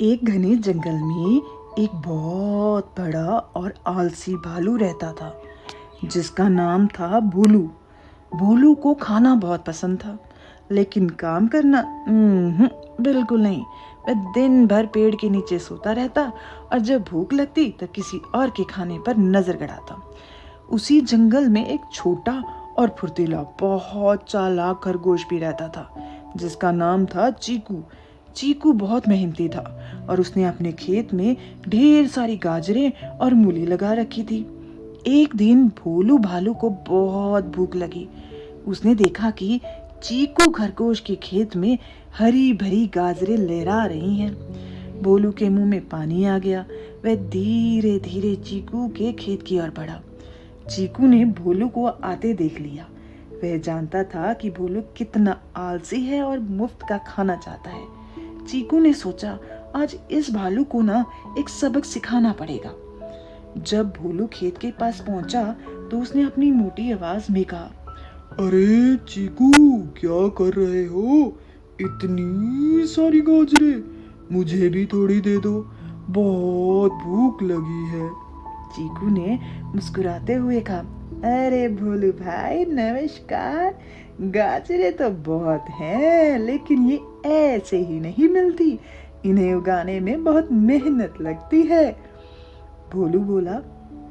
एक घने जंगल में एक बहुत बड़ा और आलसी भालू रहता था जिसका नाम था भोलू। भोलू को खाना बहुत पसंद था, लेकिन काम करना बिल्कुल नहीं। वह दिन भर पेड़ के नीचे सोता रहता और जब भूख लगती तो किसी और के खाने पर नजर गड़ाता। उसी जंगल में एक छोटा और फुर्तीला बहुत चालाक खरगोश भी रहता था जिसका नाम था चीकू। चीकू बहुत मेहनती था और उसने अपने खेत में ढेर सारी गाजरें और मूली लगा रखी थी। एक दिन भोलू भालू को बहुत भूख लगी। उसने देखा कि चीकू खरगोश के खेत में हरी भरी गाजरें लहरा रही हैं। भोलू के मुंह में पानी आ गया। वह धीरे धीरे चीकू के खेत की ओर बढ़ा। चीकू ने भोलू को आते देख लिया। वह जानता था कि भोलू कितना आलसी है और मुफ्त का खाना चाहता है। चीकू ने सोचा, आज इस भालू को ना एक सबक सिखाना पड़ेगा। जब भोलू खेत के पास पहुंचा तो उसने अपनी मोटी आवाज में कहा, अरे चीकू, क्या कर रहे हो? इतनी सारी गाजरें, मुझे भी थोड़ी दे दो, बहुत भूख लगी है। चीकू ने मुस्कुराते हुए कहा, अरे भोलू भाई नमस्कार। गाजरें तो बहुत हैं, लेकिन ये ऐसे ही नहीं मिलती। इन्हें उगाने में बहुत मेहनत लगती है। भोलू बोला,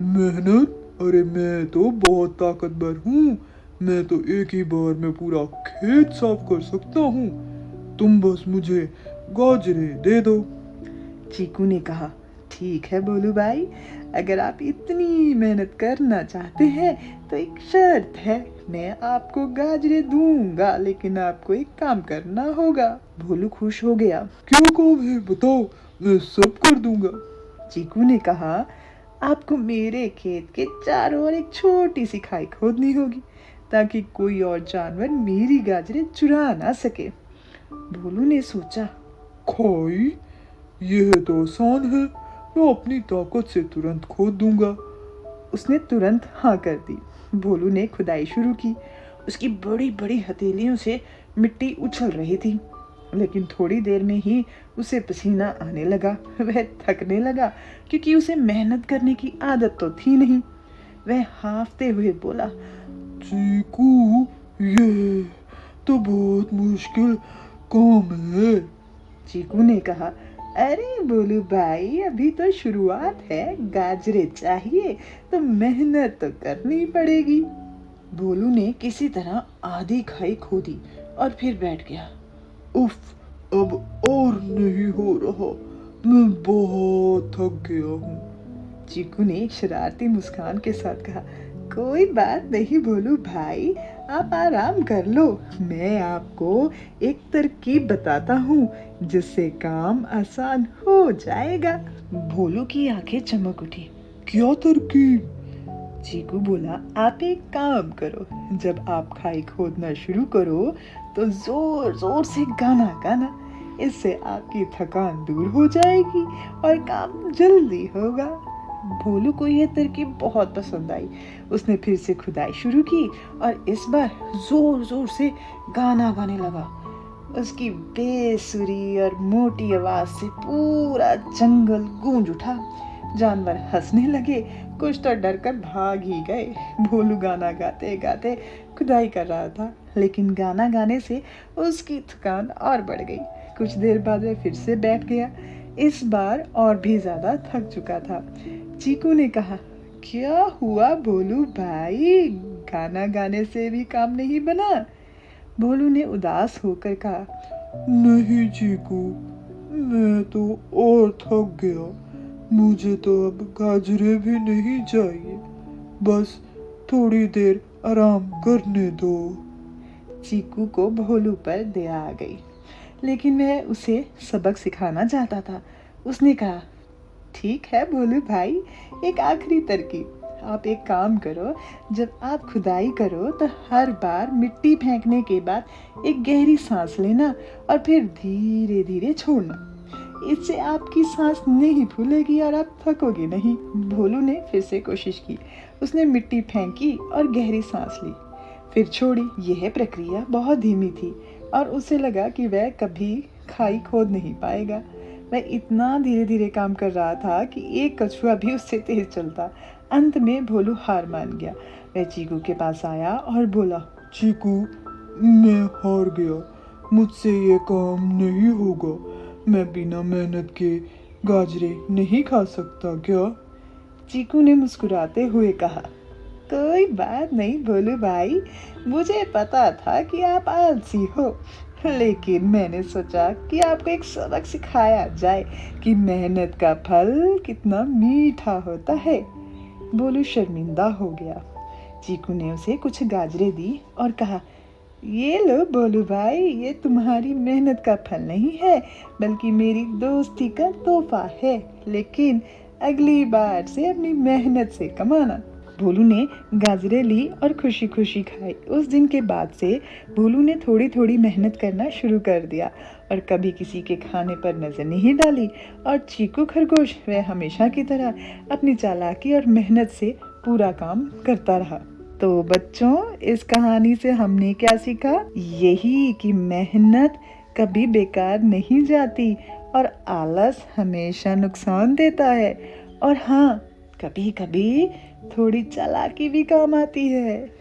मेहनत? अरे मैं तो बहुत ताकतवर हूँ। मैं तो एक ही बार में पूरा खेत साफ कर सकता हूँ। तुम बस मुझे गाजरें दे दो। चीकू ने कहा, ठीक है भोलू भाई, अगर आप इतनी मेहनत करना चाहते हैं तो एक शर्त है, मैं आपको गाजरें दूंगा, लेकिन आपको एक काम करना होगा। भोलू खुश हो गया। क्या काम है बताओ, मैं सब कर दूंगा। चीकू ने कहा, आपको मेरे खेत के चारों ओर एक छोटी सी खाई खोदनी होगी ताकि कोई और जानवर मेरी गाजरें चुरा ना सके। भोलू ने सोचा, खाई? यह तो आसान है, मैं अपनी ताकत से तुरंत खोद दूंगा। उसने तुरंत हाँ कर दी। भोलू ने खुदाई शुरू की। उसकी बड़ी बड़ी हथेलियों से मिट्टी उछल रही थी, लेकिन थोड़ी देर में ही उसे पसीना आने लगा। वह थकने लगा क्योंकि उसे मेहनत करने की आदत तो थी नहीं। वह हांफते हुए बोला, चीकू, ये तो बहुत मुश्किल काम है। चीकू ने कहा, अरे बोलू भाई, अभी तो शुरुआत है। गाजरें चाहिए तो मेहनत तो करनी पड़ेगी। भोलू ने किसी तरह आधी खाई खोदी और फिर बैठ गया। उफ, अब और नहीं हो रहा, मैं बहुत थक गया हूँ। चीकू ने एक शरारती मुस्कान के साथ कहा, कोई बात नहीं भोलू भाई, आप आराम कर लो। मैं आपको एक तरकीब बताता हूँ जिससे काम आसान हो जाएगा। भोलू की आंखें चमक उठी। क्या तरकीब? चीकू बोला, आप एक काम करो, जब आप खाई खोदना शुरू करो तो जोर जोर से गाना गाना। इससे आपकी थकान दूर हो जाएगी और काम जल्दी होगा। भोलू को यह तरकीब बहुत पसंद आई। उसने फिर से खुदाई शुरू की और इस बार जोर जोर से गाना गाने लगा। उसकी बेसुरी और मोटी आवाज से पूरा जंगल गूंज उठा। जानवर हंसने लगे, कुछ तो डरकर भाग ही गए। भोलू गाना गाते गाते खुदाई कर रहा था, लेकिन गाना गाने से उसकी थकान और बढ़ गई। कुछ देर बाद वह फिर से बैठ गया, इस बार और भी ज्यादा थक चुका था। चीकू ने कहा, क्या हुआ भोलू भाई, गाना गाने से भी काम नहीं बना? भोलू ने उदास होकर कहा, नहीं चीकू, मैं तो और थक गया। मुझे तो अब गाजरें भी नहीं चाहिए, बस थोड़ी देर आराम करने दो। चीकू को भोलू पर दया आ गई, लेकिन वह उसे सबक सिखाना चाहता था। उसने कहा, ठीक है भोलू भाई, एक आखिरी तरकीब। आप एक काम करो, जब आप खुदाई करो तो हर बार मिट्टी फेंकने के बाद एक गहरी सांस लेना और फिर धीरे धीरे छोड़ना। इससे आपकी सांस नहीं फूलेगी और आप थकोगे नहीं। भोलू ने फिर से कोशिश की। उसने मिट्टी फेंकी और गहरी सांस ली, फिर छोड़ी। यह प्रक्रिया बहुत धीमी थी और उसे लगा कि वह कभी खाई खोद नहीं पाएगा। वह इतना धीरे धीरे काम कर रहा था कि एक कछुआ भी उससे तेज चलता। अंत में भोलू हार मान गया। वह चीकू के पास आया और बोला, चीकू, मैं हार गया, मुझसे ये काम नहीं होगा। मैं बिना मेहनत के गाजरे नहीं खा सकता क्या? चीकू ने मुस्कुराते हुए कहा, कोई बात नहीं भोलू भाई, मुझे पता था कि आप आलसी हो, लेकिन मैंने सोचा कि आपको एक सबक सिखाया जाए कि मेहनत का फल कितना मीठा होता है। भोलू शर्मिंदा हो गया। चीकू ने उसे कुछ गाजरें दी और कहा, ये लो भोलू भाई, ये तुम्हारी मेहनत का फल नहीं है, बल्कि मेरी दोस्ती का तोहफा है, लेकिन अगली बार से अपनी मेहनत से कमाना। भोलू ने गाजरें ली और खुशी खुशी खाई। उस दिन के बाद से भोलू ने थोड़ी थोड़ी मेहनत करना शुरू कर दिया और कभी किसी के खाने पर नजर नहीं डाली। और चीकू खरगोश वह हमेशा की तरह अपनी चालाकी और मेहनत से पूरा काम करता रहा। तो बच्चों, इस कहानी से हमने क्या सीखा? यही कि मेहनत कभी बेकार नहीं जाती और आलस हमेशा नुकसान देता है। और हाँ, कभी कभी थोड़ी चालाकी भी काम आती है।